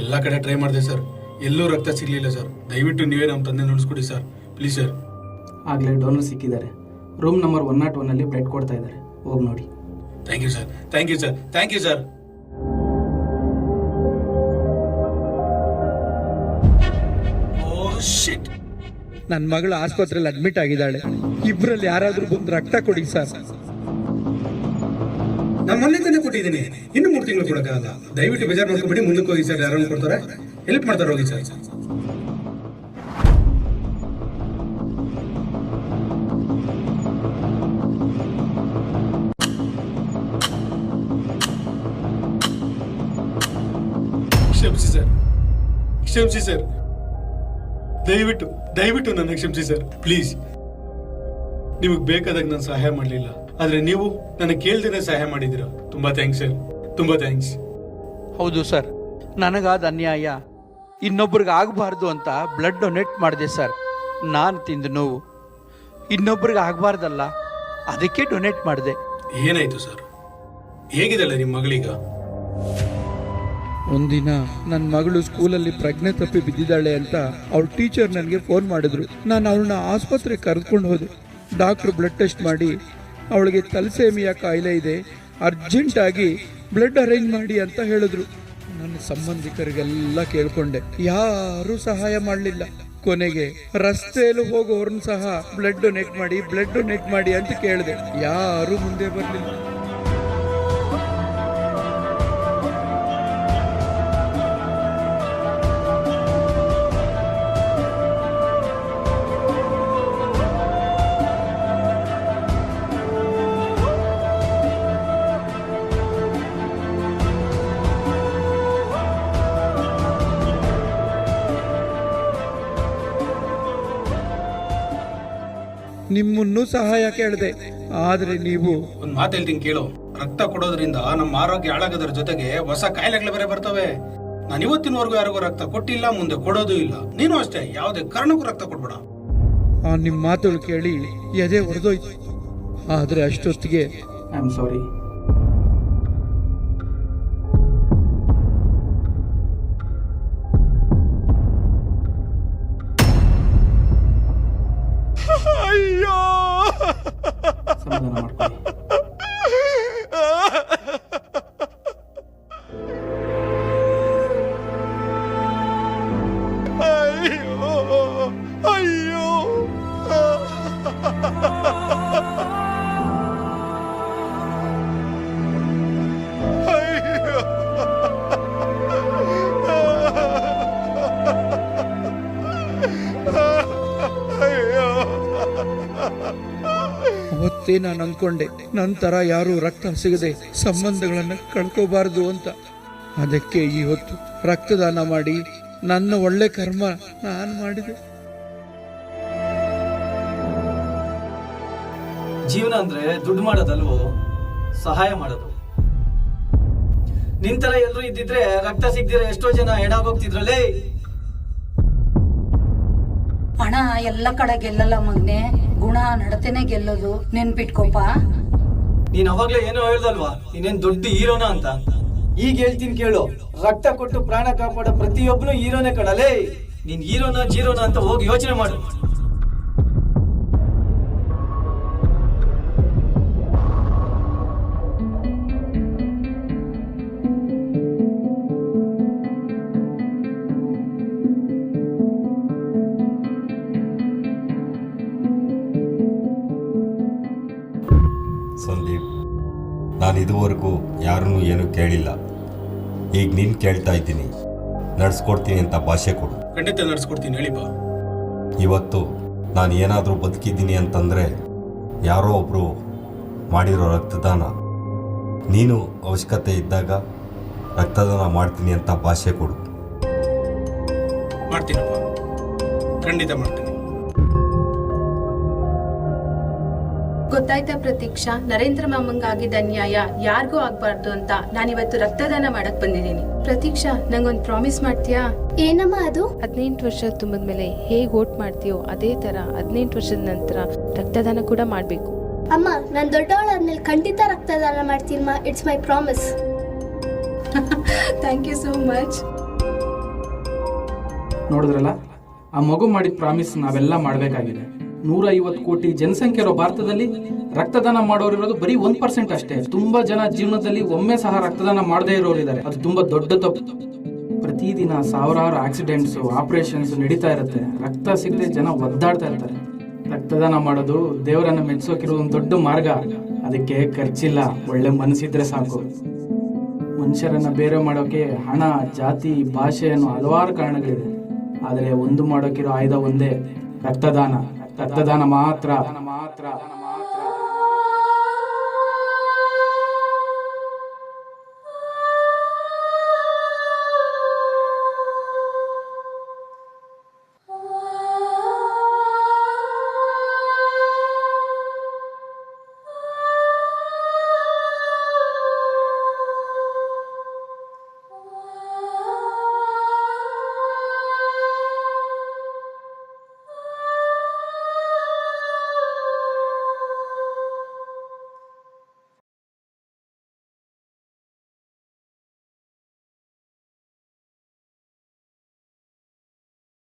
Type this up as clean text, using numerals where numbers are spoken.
ಎಲ್ಲ ಕಡೆ ಟ್ರೈ ಮಾಡಿದೆ ಸರ್, ಎಲ್ಲೂ ರಕ್ತ ಸಿಗಲಿಲ್ಲ ಸರ್. ದಯವಿಟ್ಟು ನೀವೇ ನಮ್ಮ ತಂದೆ ನೋಡಿಸ್ಕೊಡಿ ಸರ್, ಪ್ಲೀಸ್ ಸರ್. ಆಗಲೇ ಡೋನರ್ ಸಿಕ್ಕಿದ್ದಾರೆ. ರೂಮ್ ನಂಬರ್ 101 ಬ್ಲಡ್ ಕೊಡ್ತಾ ಇದ್ದಾರೆ, ಹೋಗಿ ನೋಡಿ. Thank you sir, thank you sir, thank you sir. ನನ್ನ ಮಗಳು ಆಸ್ಪತ್ರೆಯಲ್ಲಿ ಅಡ್ಮಿಟ್ ಆಗಿದ್ದಾಳೆ. ಇಬ್ಬರಲ್ಲಿ ಯಾರಾದ್ರೂ ಬಂದು ರಕ್ತ ಕೊಡಿ ಸರ್. ನಾನು ಮೊನ್ನೆ ತಾನೇ ಕೊಟ್ಟಿದ್ದೀನಿ, ಇನ್ನು 3 ತಿಂಗಳು ಕೊಡೋಕ್ಕಾಗಲ್ಲ. ದಯವಿಟ್ಟು ಬೇಜಾರು ಮಾಡ್ಕೊಬೇಡಿ, ಮುಂದಕ್ಕೆ ಹೋಗಿ ಸರ್. ಯಾರನ್ನು ಕೊಡ್ತಾರೆ, ಹೆಲ್ಪ್ ಮಾಡ್ತಾರೆ, ಹೋಗಿ ಸರ್. ಕ್ಷಮಿಸಿ ಸರ್, ಕ್ಷಮಿಸಿ ಸರ್, ದಯವಿಟ್ಟು ದಯವಿಟ್ಟು ನನ್ನ ಕ್ಷಮಿಸಿ ಸರ್, ಪ್ಲೀಸ್. ನಿಮಗೆ ಬೇಕಾದಾಗ ನಾನು ಸಹಾಯ ಮಾಡಲಿಲ್ಲ, ಆದರೆ ನೀವು ನನಗೆ ಕೇಳ್ದೇನೆ ಸಹಾಯ ಮಾಡಿದ್ದೀರಾ. ತುಂಬಾ ಥ್ಯಾಂಕ್ಸ್ ಸರ್, ತುಂಬಾ ಥ್ಯಾಂಕ್ಸ್. ಹೌದು ಸರ್, ನನಗಾದ ಅನ್ಯಾಯ ಇನ್ನೊಬ್ರಿಗೆ ಆಗಬಾರ್ದು ಅಂತ ಬ್ಲಡ್ ಡೊನೇಟ್ ಮಾಡಿದೆ ಸರ್. ನಾನು ತಿಂದ ನೋವು ಇನ್ನೊಬ್ರಿಗೆ ಆಗಬಾರ್ದಲ್ಲ, ಅದಕ್ಕೆ ಡೊನೇಟ್ ಮಾಡಿದೆ. ಏನಾಯ್ತು ಸರ್? ಹೇಗಿದ್ದಾಳೆ ನಿಮ್ಮ ಮಗಳೀಗ? ಒಂದಿನ ನನ್ನ ಮಗಳು ಸ್ಕೂಲಲ್ಲಿ ಪ್ರಜ್ಞೆ ತಪ್ಪಿ ಬಿದ್ದಿದ್ದಾಳೆ ಅಂತ ಅವಳ ಟೀಚರ್ ನನಗೆ ಫೋನ್ ಮಾಡಿದ್ರು. ನಾನು ಅವಳನ್ನ ಆಸ್ಪತ್ರೆಗೆ ಕರೆದುಕೊಂಡು ಹೋದೆ. ಡಾಕ್ಟ್ರು ಬ್ಲಡ್ ಟೆಸ್ಟ್ ಮಾಡಿ ಅವಳಿಗೆ ತಲಸೇಮಿಯಾ ಕಾಯಿಲೆ ಇದೆ, ಅರ್ಜೆಂಟಾಗಿ ಬ್ಲಡ್ ಅರೇಂಜ್ ಮಾಡಿ ಅಂತ ಹೇಳಿದ್ರು. ನನ್ನ ಸಂಬಂಧಿಕರಿಗೆಲ್ಲ ಕೇಳ್ಕೊಂಡೆ, ಯಾರೂ ಸಹಾಯ ಮಾಡಲಿಲ್ಲ. ಕೊನೆಗೆ ರಸ್ತೆಯಲ್ಲಿ ಹೋಗೋರ್ನ ಸಹ ಬ್ಲಡ್ ಡೊನೇಟ್ ಮಾಡಿ ಅಂತ ಕೇಳಿದೆ, ಯಾರೂ ಮುಂದೆ ಬರಲಿಲ್ಲ. ನಿಮ್ಮನ್ನೂ ಸಹಾಯ ಕೇಳಿದೆ, ಆದ್ರೆ ನೀವು ಒಂದು ಮಾತು ಹೇಳ್ತೀನಿ ಕೇಳು. ರಕ್ತ ಕೊಡೋದ್ರಿಂದ ನಮ್ಮ ಆರೋಗ್ಯ ಹಾಳಾಗೋದ್ರ ಜೊತೆಗೆ ಹೊಸ ಕಾಯಿಲೆಗಳು ಬೇರೆ ಬರ್ತವೆ. ನಾನು ಇವತ್ತಿನವರೆಗೂ ಯಾರಿಗೂ ರಕ್ತ ಕೊಟ್ಟಿಲ್ಲ, ಮುಂದೆ ಕೊಡೋದು ಇಲ್ಲ. ನೀನು ಅಷ್ಟೇ, ಯಾವುದೇ ಕಾರಣಕ್ಕೂ ರಕ್ತ ಕೊಡ್ಬೇಡ. ಆ ನಿಮ್ಮ ಮಾತುಗಳು ಕೇಳಿ ಎದೆ ಹೊಡೆದೋಯ್ತು. ಆದ್ರೆ ಅಷ್ಟೊತ್ತಿಗೆ ಐ ಆಮ್ ಸಾರಿ. ಅಯ್ಯೋ, ಸಮಾಧಾನ ಮಾಡ್ಕೊಳ್ಳಿ. ಅಯ್ಯೋ, ಅಯ್ಯೋ. ಅವತ್ತೇ ನಾನು ಅಂದ್ಕೊಂಡೆ, ನಂತರ ಯಾರು ರಕ್ತ ಸಿಗದೆ ಸಂಬಂಧಗಳನ್ನ ಕಳ್ಕೋಬಾರದು ಅಂತ. ಅದಕ್ಕೆ ಇವತ್ತು ರಕ್ತದಾನ ಮಾಡಿ ನನ್ನ ಒಳ್ಳೆ ಕರ್ಮ ನಾನು ಮಾಡಿದೆ. ಜೀವನ ಅಂದ್ರೆ ದುಡ್ಡು ಮಾಡೋದಲ್ವೋ, ಸಹಾಯ ಮಾಡೋದು. ನಿಂತರ ಎಲ್ರು ಇದ್ದಿದ್ರೆ ರಕ್ತ ಸಿಗದಿರ ಎಷ್ಟೋ ಜನ ಎಡಾಗೋಗ್ತಿದ್ರಲ್ಲೇ. ಹಣ ಎಲ್ಲ ಕಡೆ ಗೆಲ್ಲಲ್ಲ ಮಗ್ನೆ, ಗುಣ ನಡತೆನೆ ಗೆಲ್ಲೋದು, ನೆನ್ಪಿಟ್ಕೋಪ. ನೀನ್ ಅವಾಗ್ಲೇ ಏನೋ ಹೇಳ್ದಲ್ವಾ, ನೀನೇನ್ ದೊಡ್ಡ ಹೀರೋನ ಅಂತ. ಈಗ ಹೇಳ್ತೀನಿ ಕೇಳು, ರಕ್ತ ಕೊಟ್ಟು ಪ್ರಾಣ ಕಾಪಾಡೋ ಪ್ರತಿಯೊಬ್ಬನು ಹೀರೋನೇ ಕಣಲೇ. ನೀನ್ ಹೀರೋನ ಜೀರೋನ ಅಂತ ಹೋಗಿ ಯೋಚನೆ ಮಾಡು. ಸಂದೀಪ್, ನಾನು ಇದುವರೆಗೂ ಯಾರನ್ನೂ ಏನೂ ಕೇಳಿಲ್ಲ. ಈಗ ನೀನು ಕೇಳ್ತಾ ಇದ್ದೀನಿ, ನಡೆಸ್ಕೊಡ್ತೀನಿ ಅಂತ ಭಾಷೆ ಕೊಡು. ಖಂಡಿತ ನಡೆಸ್ಕೊಡ್ತೀನಿ, ಹೇಳಿಪ್ಪ. ಇವತ್ತು ನಾನು ಏನಾದರೂ ಬದುಕಿದ್ದೀನಿ ಅಂತಂದರೆ ಯಾರೋ ಒಬ್ಬರು ಮಾಡಿರೋ ರಕ್ತದಾನ. ನೀನು ಅವಶ್ಯಕತೆ ಇದ್ದಾಗ ರಕ್ತದಾನ ಮಾಡ್ತೀನಿ ಅಂತ ಭಾಷೆ ಕೊಡು. ಮಾಡ್ತೀನಪ್ಪ, ಖಂಡಿತ ಮಾಡ್ತೀನಿ. ಗೊತ್ತಾಯ್ತಾ ಪ್ರತೀಕ್ಷಾ, ನರೇಂದ್ರ ಮಾಮಂಗ ಆಗಿದ್ದ ಅನ್ಯಾಯ ಯಾರಿಗೂ ಆಗ್ಬಾರ್ದು ಅಂತ ನಾನಿವತ್ತು ರಕ್ತದಾನ ಮಾಡಕ್ ಬಂದಿದ್ದೀನಿ. ಪ್ರತೀಕ್ಷಾ, ನಂಗೊಂದು ಪ್ರಾಮಿಸ್ ಮಾಡ್ತೀಯಾ? ಏನಮ್ಮ ಅದು? 18 ವರ್ಷ ತುಂಬಿದ್ಮೇಲೆ ಹೇಗ್ ವೋಟ್ ಮಾಡ್ತೀಯೋ ಅದೇ ತರ 18 ವರ್ಷದ ನಂತರ ರಕ್ತದಾನ ಕೂಡ ಮಾಡ್ಬೇಕು. ಅಮ್ಮ, ನಾನು ದೊಡ್ಡವಳಾದ್ಮೇಲೆ ಖಂಡಿತ ರಕ್ತದಾನ ಮಾಡ್ತೀನಮ್ಮ. It's my promise. Thank you so much. ನೋಡಿದ್ರಲ್ಲ, ಆ ಮಗು ಮಾಡಿದ ಪ್ರಾಮಿಸ್ ನಾವೆಲ್ಲ ಮಾಡಬೇಕಾಗಿದೆ. 150 ಕೋಟಿ ಜನಸಂಖ್ಯೆ ಇರೋ ಭಾರತದಲ್ಲಿ ರಕ್ತದಾನ ಮಾಡೋರಿರೋದು ಬರೀ 1% ಅಷ್ಟೇ. ತುಂಬಾ ಜನ ಜೀವನದಲ್ಲಿ ಒಮ್ಮೆ ಸಹ ರಕ್ತದಾನ ಮಾಡದೇ ಇರೋರಿದ್ದಾರೆ. ಅದು ತುಂಬಾ ದೊಡ್ಡ ತಪ್ಪು. ಪ್ರತಿದಿನ ಸಾವಿರಾರು ಆಕ್ಸಿಡೆಂಟ್ಸ್, ಆಪರೇಷನ್ಸ್ ನಡೀತಾ ಇರುತ್ತೆ. ರಕ್ತ ಸಿಗದೆ ಜನ ಒದ್ದಾಡ್ತಾ ಇರ್ತಾರೆ. ರಕ್ತದಾನ ಮಾಡೋದು ದೇವರನ್ನ ಮೆಚ್ಚಿಸೋಕಿರೋ ಒಂದು ದೊಡ್ಡ ಮಾರ್ಗ. ಅದಕ್ಕೆ ಖರ್ಚಿಲ್ಲ, ಒಳ್ಳೆ ಮನಸ್ಸಿದ್ರೆ ಸಾಕು. ಮನುಷ್ಯರನ್ನ ಬೇರೆ ಮಾಡೋಕೆ ಹಣ, ಜಾತಿ, ಭಾಷೆ ಅನ್ನೋ ಹಲವಾರು ಕಾರಣಗಳಿದೆ. ಆದರೆ ಒಂದು ಮಾಡೋಕಿರೋ ಆಯುಧ ಒಂದೇ, ರಕ್ತದಾನ. ರಕ್ತದಾನ ಮಾತ್ರ.